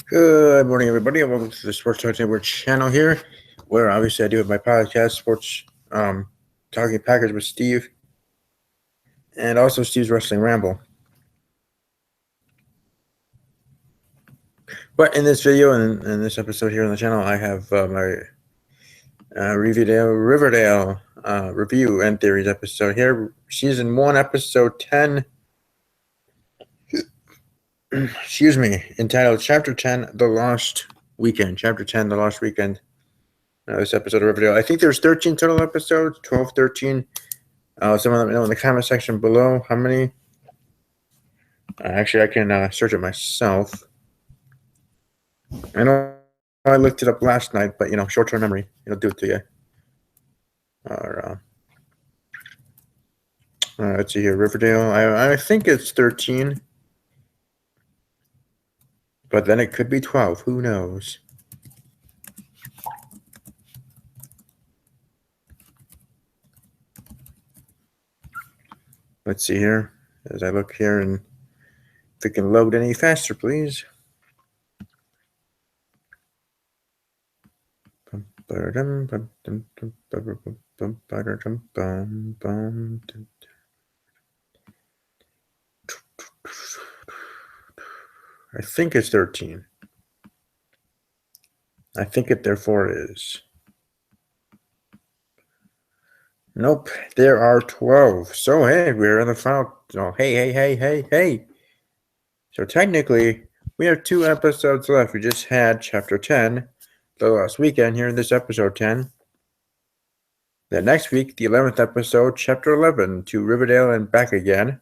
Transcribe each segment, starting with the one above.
Good morning, everybody, and welcome to the Sports Talk Network channel here, where obviously I do my podcast, Sports Talking Packers with Steve, and also Steve's Wrestling Ramble. But in this video and in this episode here on the channel, I have my Riverdale review and theories episode here, Season 1, Episode 10, excuse me, entitled Chapter 10, The Lost Weekend. Chapter 10, The Lost Weekend. This episode of Riverdale. I think there's 13 total episodes, 12, 13. Someone let me know in the comment section below how many. Actually, I can search it myself. I know I looked it up last night, but, short-term memory, it'll do it to you. Let's see here, Riverdale. I think it's 13. But then it could be 12. Who knows? Let's see here as I look here, and if it can load any faster, please. I think it's 13. I think it therefore is. Nope, there are 12. So, hey, we're in the final. Oh, hey. So, technically, we have 2 episodes left. We just had Chapter 10, The Lost Weekend, here in this episode 10. Then next week, the 11th episode, Chapter 11, to Riverdale and back again.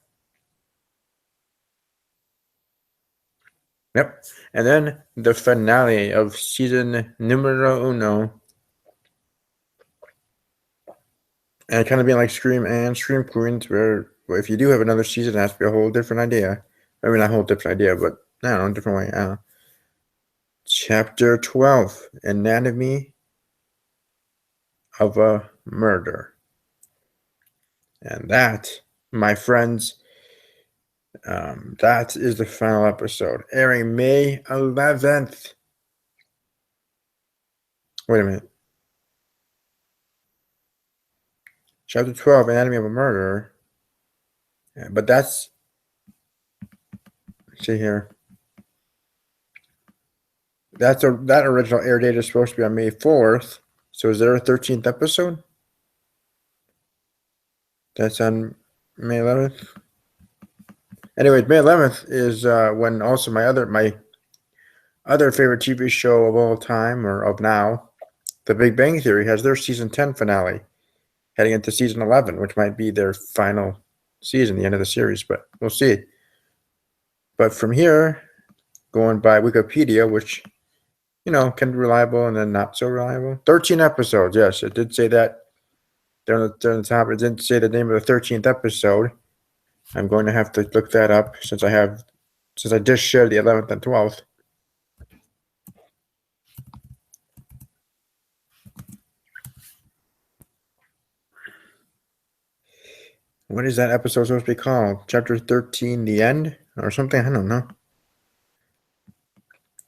Yep. And then the finale of season numero uno. And kind of being like Scream and Scream Queens, where if you do have another season, it has to be a whole different idea. I mean, not a whole different idea, but I don't know, different way. I don't know. Chapter 12, Anatomy of a Murder. And that, my friends, that is the final episode, airing May 11th. Wait a minute. Chapter 12, Anatomy of a Murder. Yeah, but that's, let's see here. That original air date is supposed to be on May 4th. So is there a 13th episode? That's on May 11th. Anyways, May 11th is when also my other favorite TV show of all time, or of now, The Big Bang Theory, has their season 10 finale, heading into season 11, which might be their final season, the end of the series, but we'll see. But from here, going by Wikipedia, which, can be reliable and then not so reliable. 13 episodes, yes, it did say that. There on the top, it didn't say the name of the 13th episode. I'm going to have to look that up since I just shared the 11th and 12th. What is that episode supposed to be called? Chapter 13, The End? Or something? I don't know.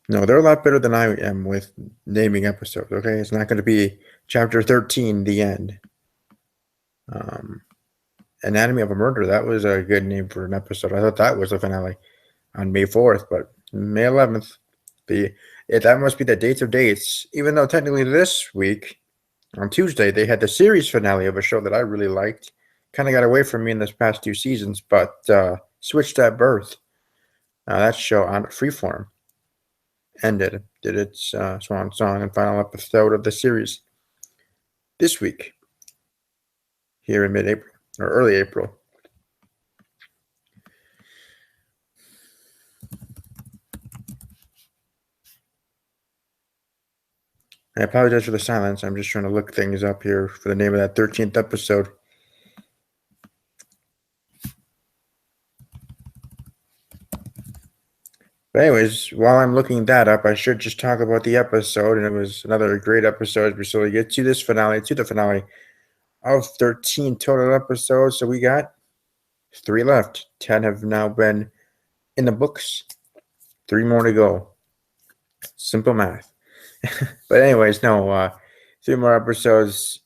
No, they're a lot better than I am with naming episodes, okay? It's not going to be Chapter 13, The End. Anatomy of a Murder, that was a good name for an episode. I thought that was the finale on May 4th, but May 11th. That must be the dates of dates, even though technically this week, on Tuesday, they had the series finale of a show that I really liked. Kind of got away from me in this past 2 seasons, but Switched at Birth. That show on Freeform did its swan song and final episode of the series this week, here in mid-April, or early April. I apologize for the silence. I'm just trying to look things up here for the name of that 13th episode. But anyways, while I'm looking that up, I should just talk about the episode, and it was another great episode. We slowly get to the finale of 13 total episodes. So we got 3 left. 10 have now been in the books. 3 more to go. Simple math. But anyways, no, 3 more episodes.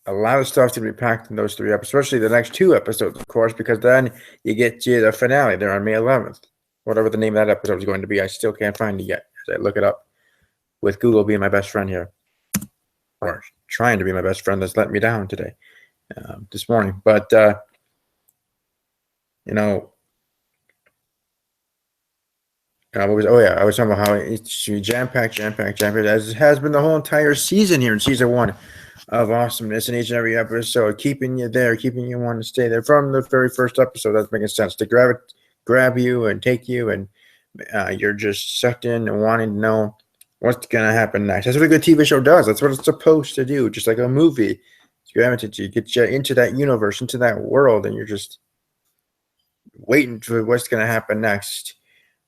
A lot of stuff to be packed in those 3 episodes, especially the next 2 episodes, of course, because then you get to the finale there on May 11th. Whatever the name of that episode is going to be, I still can't find it yet as I look it up. With Google being my best friend here, or trying to be my best friend, that's let me down today, this morning. But you know, I was talking about how it should be jam packed, as it has been the whole entire season here in season 1 of awesomeness in each and every episode, keeping you there, keeping you want to stay there from the very first episode. That's making sense to grab you and take you, and you're just sucked in and wanting to know what's gonna happen next. That's what a good TV show does. That's what it's supposed to do. Just like a movie, you get you into that universe, into that world, and you're just waiting for what's gonna happen next.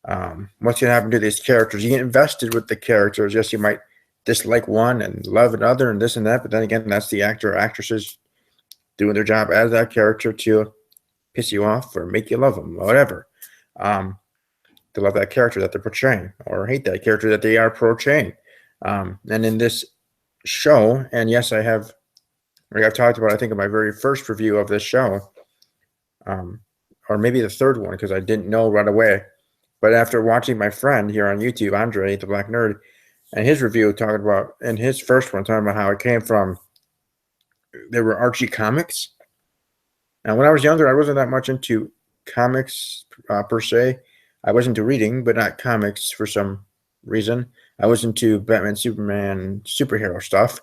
What's going to happen to these characters? You get invested with the characters. Yes, you might dislike one and love another and this and that, but then again, that's the actor or actresses doing their job as that character to piss you off or make you love them, or whatever. To love that character that they're portraying or hate that character that they are portraying. And in this show, and yes, I've talked about, I think, in my very first review of this show, or maybe the third one, because I didn't know right away. But after watching my friend here on YouTube, Andre, the Black Nerd, and his review talking about, and his first one talking about how it came from, there were Archie comics. And when I was younger, I wasn't that much into comics per se. I was into reading, but not comics for some reason. I was into Batman, Superman, superhero stuff,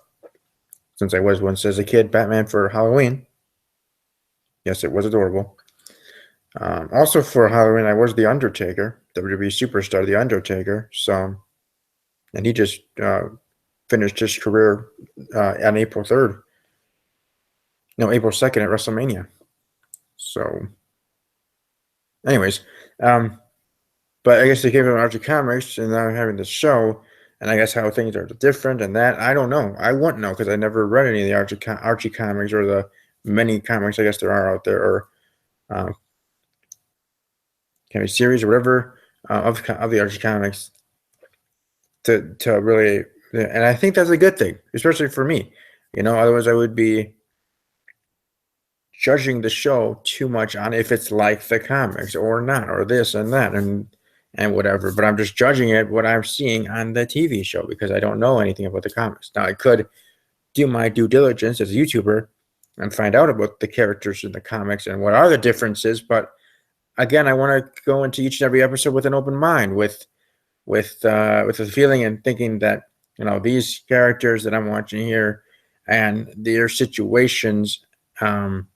since I was once as a kid, Batman for Halloween. Yes, it was adorable. Also for Halloween, I was the Undertaker, WWE superstar, the Undertaker. So, and he just finished his career on April 3rd. No, April 2nd at WrestleMania. So, anyways, but I guess they came from Archie Comics, and now having this show, and I guess how things are different, and that I don't know. I wouldn't know because I never read any of the Archie comics or the many comics I guess there are out there, or kind of series or whatever of the Archie comics to really, and I think that's a good thing, especially for me. Otherwise I would be judging the show too much on if it's like the comics or not, or this and that and whatever. But I'm just judging it what I'm seeing on the TV show because I don't know anything about the comics. Now I could do my due diligence as a YouTuber and find out about the characters in the comics and what are the differences, but again, I want to go into each and every episode with an open mind, with the feeling and thinking that these characters that I'm watching here and their situations I'm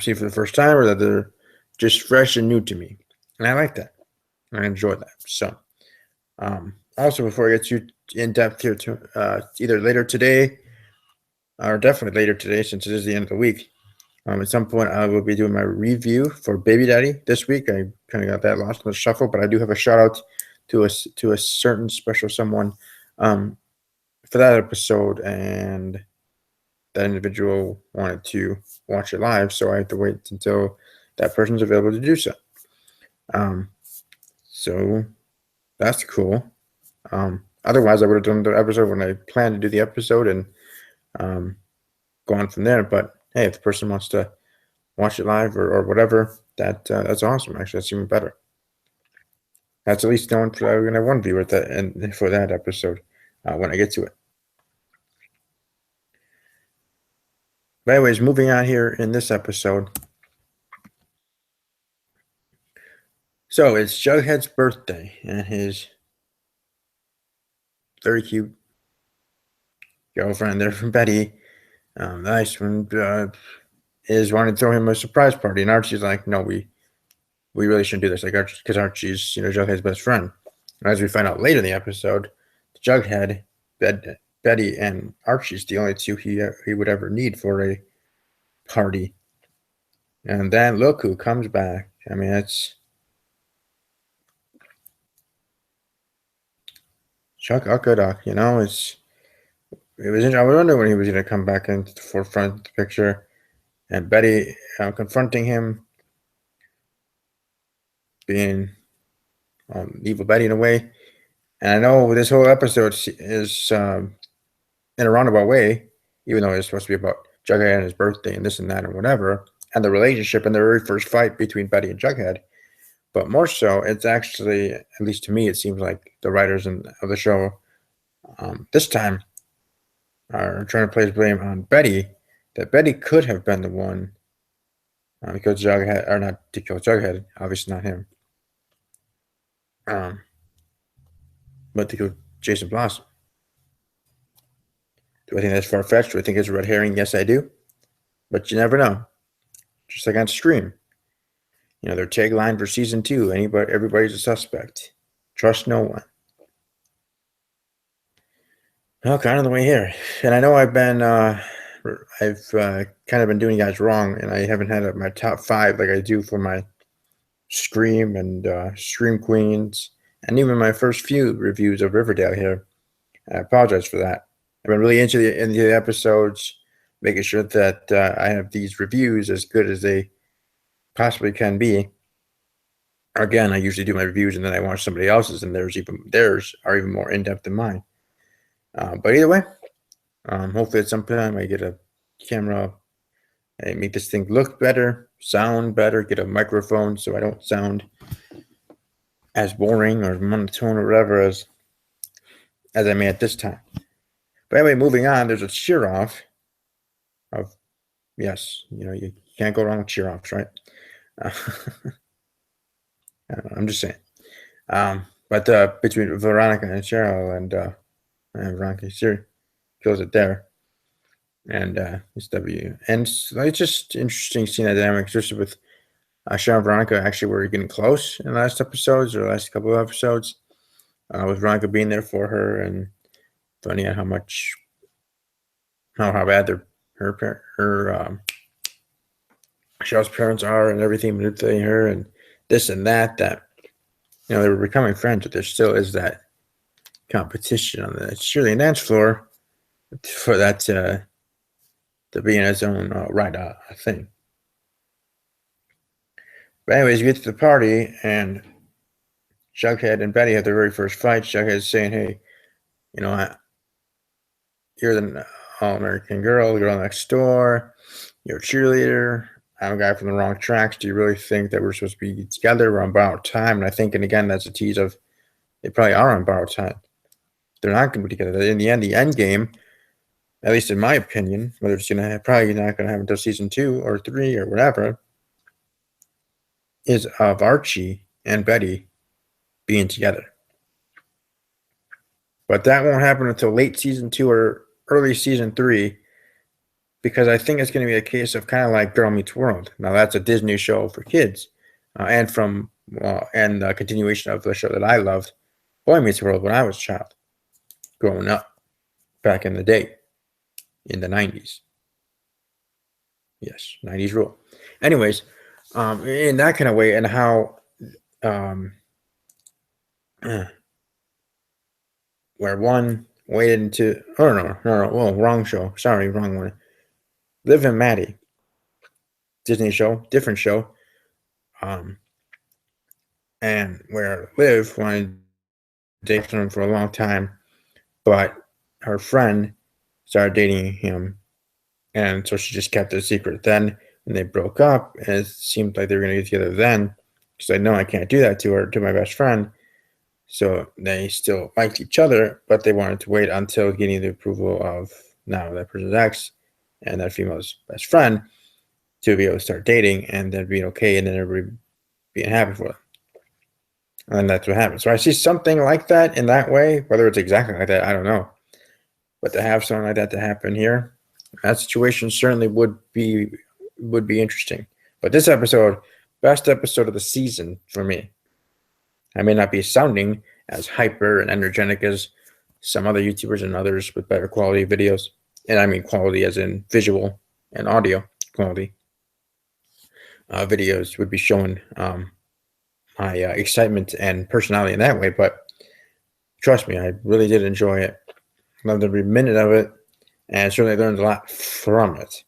seeing for the first time, or that they're just fresh and new to me, and I like that. I enjoy that. So, also before I get too in depth here, to either later today or definitely later today, since it is the end of the week. At some point, I will be doing my review for Baby Daddy this week. I kind of got that lost in the shuffle, but I do have a shout out to a certain special someone for that episode, and that individual wanted to watch it live, so I have to wait until that person's available to do so. So that's cool. Otherwise, I would have done the episode when I planned to do the episode and go on from there. But hey, if the person wants to watch it live or whatever, that's awesome. Actually, that's even better. That's at least knowing I'm going to have one viewer at that, and for that episode when I get to it. But anyways, moving on here in this episode. So it's Jughead's birthday, and his very cute girlfriend there from Betty, nice one, is wanting to throw him a surprise party, and Archie's like, no, we really shouldn't do this, like, because Archie's Jughead's best friend. And as we find out later in the episode, Jughead, Betty, and Archie's the only two he would ever need for a party. And then look who comes back. I mean, it's Chuck Uckaduck. It was. I was wondering when he was going to come back into the forefront of the picture, and Betty confronting him, being evil Betty in a way, And I know this whole episode is in a roundabout way, even though it's supposed to be about Jughead and his birthday and this and that and whatever, and the relationship and the very first fight between Betty and Jughead. But more so, it's actually, at least to me, it seems like the writers of the show this time are trying to place blame on Betty, that Betty could have been the one because Jughead, or not to kill Jughead, obviously not him, but to kill Jason Blossom. Do I think that's far fetched? Do I think it's a red herring? Yes, I do. But you never know. Just like on Scream. You know, their tagline for season 2, everybody's a suspect. Trust no one. Well, kind of the way here. And I know I've kind of been doing you guys wrong, and I haven't had my top 5 like I do for my Scream and Scream Queens, and even my first few reviews of Riverdale here. I apologize for that. I've been really into the episodes, making sure that I have these reviews as good as they possibly can be. Again, I usually do my reviews and then I watch somebody else's, and theirs are even more in depth than mine. But either way, hopefully at some time I get a camera and make this thing look better, sound better, get a microphone so I don't sound as boring or monotone or whatever as I may at this time. But anyway, moving on, there's a cheer off of, yes, you know, you can't go wrong with cheer offs, right? I'm just saying. But between Veronica and Cheryl and Veronica Siri kills it there. And it's W. And it's just interesting seeing that dynamic, especially with Cheryl and Veronica actually were getting close in the last episodes or the last couple of episodes. With Veronica being there for her and finding out how bad her Cheryl's parents are and everything, manipulating her and this and that, you know, they were becoming friends, but there still is that competition on the cheerleading dance floor for that to be in its own right thing. But anyways, you get to the party and Jughead and Betty have their very first fight. Jughead's saying, hey, you know, you're the all-American girl next door, you're a cheerleader, I'm a guy from the wrong tracks. Do you really think that we're supposed to be together? We're on borrowed time. And I think, and again, that's a tease of they probably are on borrowed time. They're not going to be together. In the end game, at least in my opinion, whether it's probably not going to happen until season 2 or 3 or whatever, is of Archie and Betty being together. But that won't happen until late season 2 or early season 3, because I think it's going to be a case of kind of like Girl Meets World. Now, that's a Disney show for kids, and a continuation of the show that I loved, Boy Meets World, when I was a child, growing up back in the day, in the 90s. Yes, 90s rule. Anyways, in that kind of way, and how where one waited into, no, well, wrong show. Sorry, wrong one. Liv and Maddie, Disney show, different show, and where Liv wanted to date him for a long time, but her friend started dating him, and so she just kept it a secret. Then when they broke up, and it seemed like they were going to get together then, because I know I can't do that to my best friend, so they still liked each other, but they wanted to wait until getting the approval of now that person's ex and that female's best friend to be able to start dating, and then being okay, and then everybody being happy for them. And that's what happened. So I see something like that in that way, whether it's exactly like that, I don't know. But to have something like that to happen here, that situation certainly would be interesting. But this episode, best episode of the season for me. I may not be sounding as hyper and energetic as some other YouTubers and others with better quality videos. And I mean quality as in visual and audio quality. Videos would be showing my excitement and personality in that way. But trust me, I really did enjoy it. Loved every minute of it, and certainly learned a lot from it.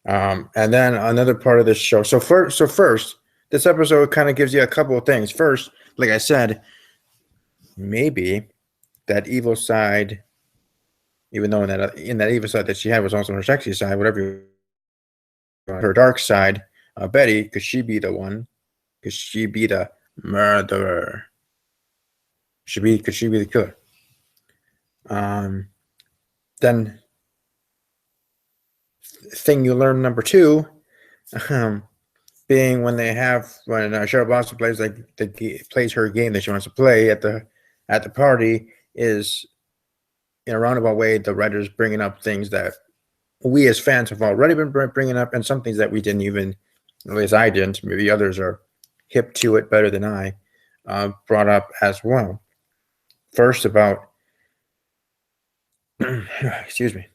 And then another part of this show. So first, this episode kind of gives you a couple of things. First, like I said, maybe that evil side, even though in that evil side that she had was also her sexy side, whatever you want, her dark side, Betty, could she be the one? Could she be the murderer? Could she be the killer? Um, then thing you learn number two, um, being when Cheryl Blossom plays plays her game that she wants to play at the party, is in a roundabout way the writers bringing up things that we as fans have already been bringing up, and some things that we didn't even, at least I didn't. Maybe others are hip to it better than I. Brought up as well. First about excuse me.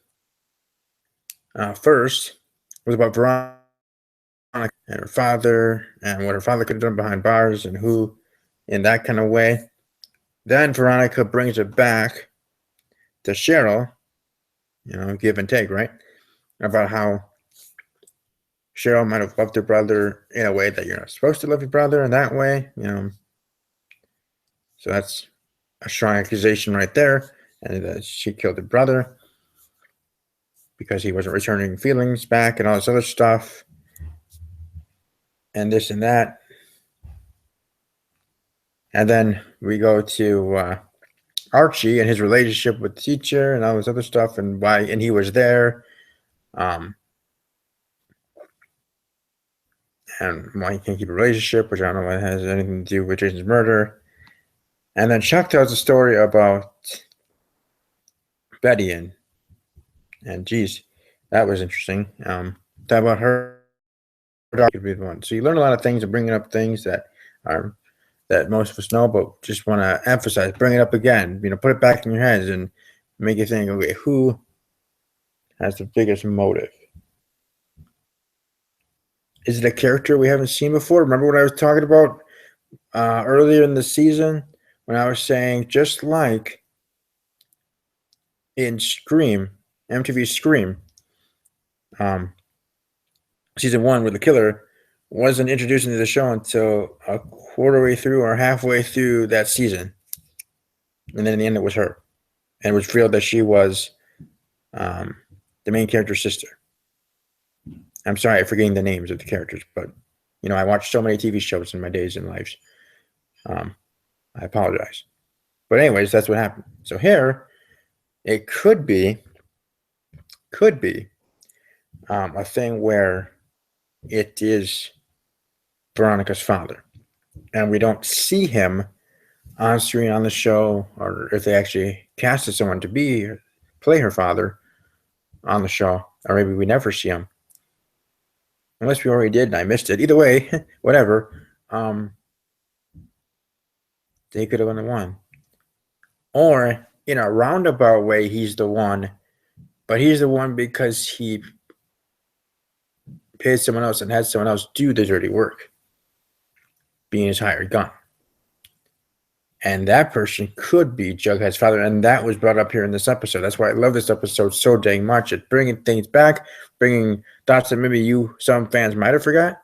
First was about Veronica and her father and what her father could have done behind bars and who in that kind of way. Then Veronica brings it back to Cheryl, give and take, right? About how Cheryl might have loved her brother in a way that you're not supposed to love your brother in that way. So that's a strong accusation right there. And that she killed her brother because he wasn't returning feelings back and all this other stuff. And this and that. And then we go to Archie and his relationship with the teacher and all this other stuff and why, and he was there. And why he can't keep a relationship, which I don't know if it has anything to do with Jason's murder. And then Chuck tells a story about Betty and geez, that was interesting. Talk about her could be the one. So you learn a lot of things and bringing up things that most of us know, but just want to emphasize, bring it up again. Put it back in your heads and make you think, okay, who has the biggest motive? Is it a character we haven't seen before? Remember what I was talking about earlier in the season when I was saying, just like in Scream, MTV Scream, season 1, where the killer wasn't introduced into the show until a quarter way through or halfway through that season, and then in the end it was her, and it was revealed that she was the main character's sister. I'm sorry, I'm forgetting the names of the characters, but I watched so many TV shows in my days and lives. I apologize. But anyways, that's what happened. So here, it could be a thing where it is Veronica's father, and we don't see him on screen on the show, or if they actually casted someone to play her father on the show, or maybe we never see him. Unless we already did and I missed it. Either way, whatever. They could have been the one. Or in a roundabout way, he's the one, but he's the one because he paid someone else and had someone else do the dirty work, being his hired gun. And that person could be Jughead's father, and that was brought up here in this episode. That's why I love this episode so dang much. It's bringing things back, bringing thoughts that maybe some fans might have forgot.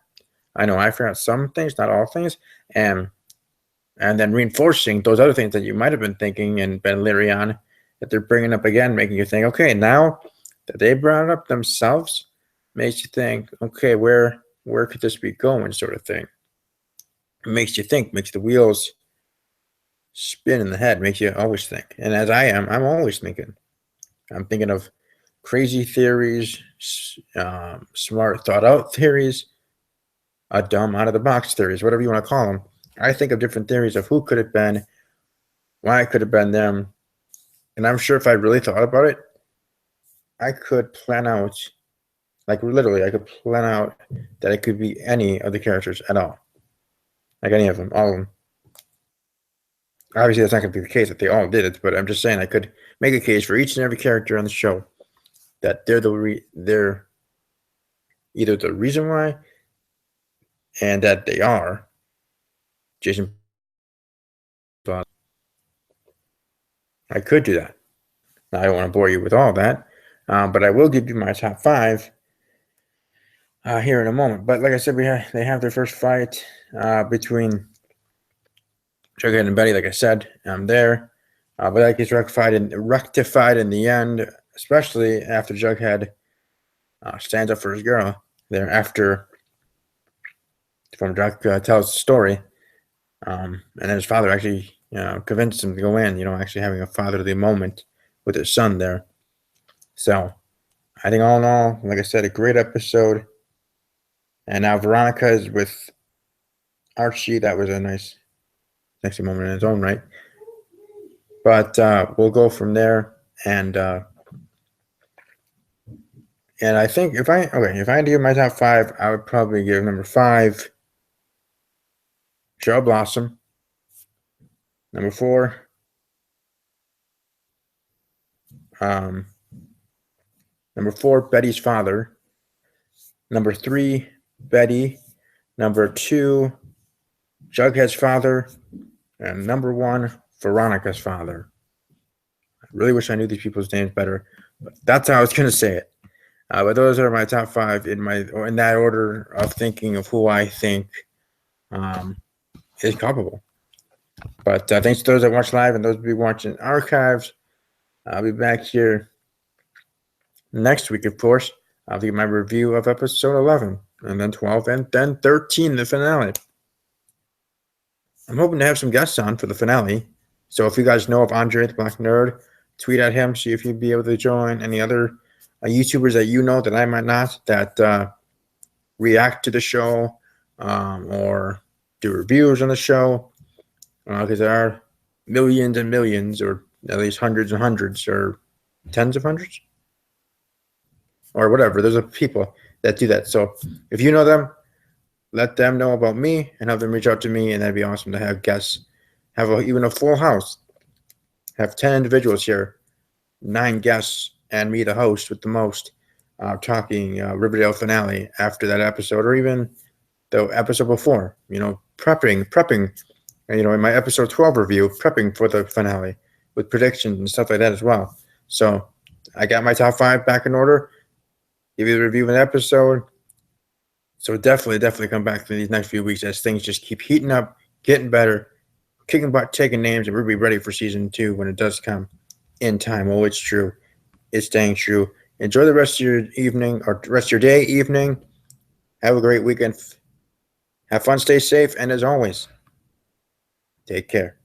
I know I forgot some things, not all things, and then reinforcing those other things that you might have been thinking and been leery on, that they're bringing up again, making you think, okay, now that they brought it up themselves, makes you think, okay, where could this be going, sort of thing. It makes you think, makes the wheels spin in the head, makes you always think. And as I'm always thinking. I'm thinking of crazy theories, smart thought out theories, dumb out of the box theories, whatever you want to call them. I think of different theories of who could have been, why it could have been them. And I'm sure if I really thought about it, I could plan out, like literally, I could plan out that it could be any of the characters at all. Like any of them, all of them. Obviously, that's not going to be the case if they all did it, but I'm just saying I could make a case for each and every character on the show that they're either the reason why and that they are Jason. I could do that. Now, I don't want to bore you with all that, but I will give you my top 5 here in a moment. But like I said, they have their first fight between Jughead and Betty, like I said, I'm there. But that gets rectified in the end, especially after Jughead stands up for his girl there after from Jack tells the story. And then his father actually convinced him to go in, actually having a fatherly moment with his son there. So I think all in all, like I said, a great episode. And now Veronica is with Archie. That was a nice moment in its own right. But we'll go from there. And I think if I had to give my top 5, I would probably give number 5 Cheryl Blossom. Number 4, um, Betty's father. Number 3, Betty. Number 2, Jughead's father. And number 1, Veronica's father. I really wish I knew these people's names better, but that's how I was going to say it. But those are my top 5 in that order of thinking of who I think is culpable. But thanks to those that watch live and those who be watching archives. I'll be back here next week, of course. I'll give my review of episode 11, and then 12, and then 13, the finale. I'm hoping to have some guests on for the finale. So if you guys know of Andre the Black Nerd, tweet at him, see if he'd be able to join. Any other YouTubers that you know that I might not, that react to the show or do reviews on the show, because there are millions and millions, or at least hundreds and hundreds, or tens of hundreds, or whatever. There's people that do that. So if you know them, let them know about me and have them reach out to me, and that'd be awesome to have guests, have even a full house, have 10 individuals here, 9 guests, and me, the host, with the most, talking Riverdale finale after that episode, or even the episode before, prepping, in my episode 12 review, prepping for the finale with predictions and stuff like that as well. So I got my top 5 back in order, give you the review of an episode. So definitely come back to these next few weeks as things just keep heating up, getting better, kicking butt, taking names, and we'll be ready for season 2 when it does come in time. Oh, it's true. It's staying true. Enjoy the rest of your evening, or rest of your day, evening. Have a great weekend. Have fun, stay safe, and as always, take care.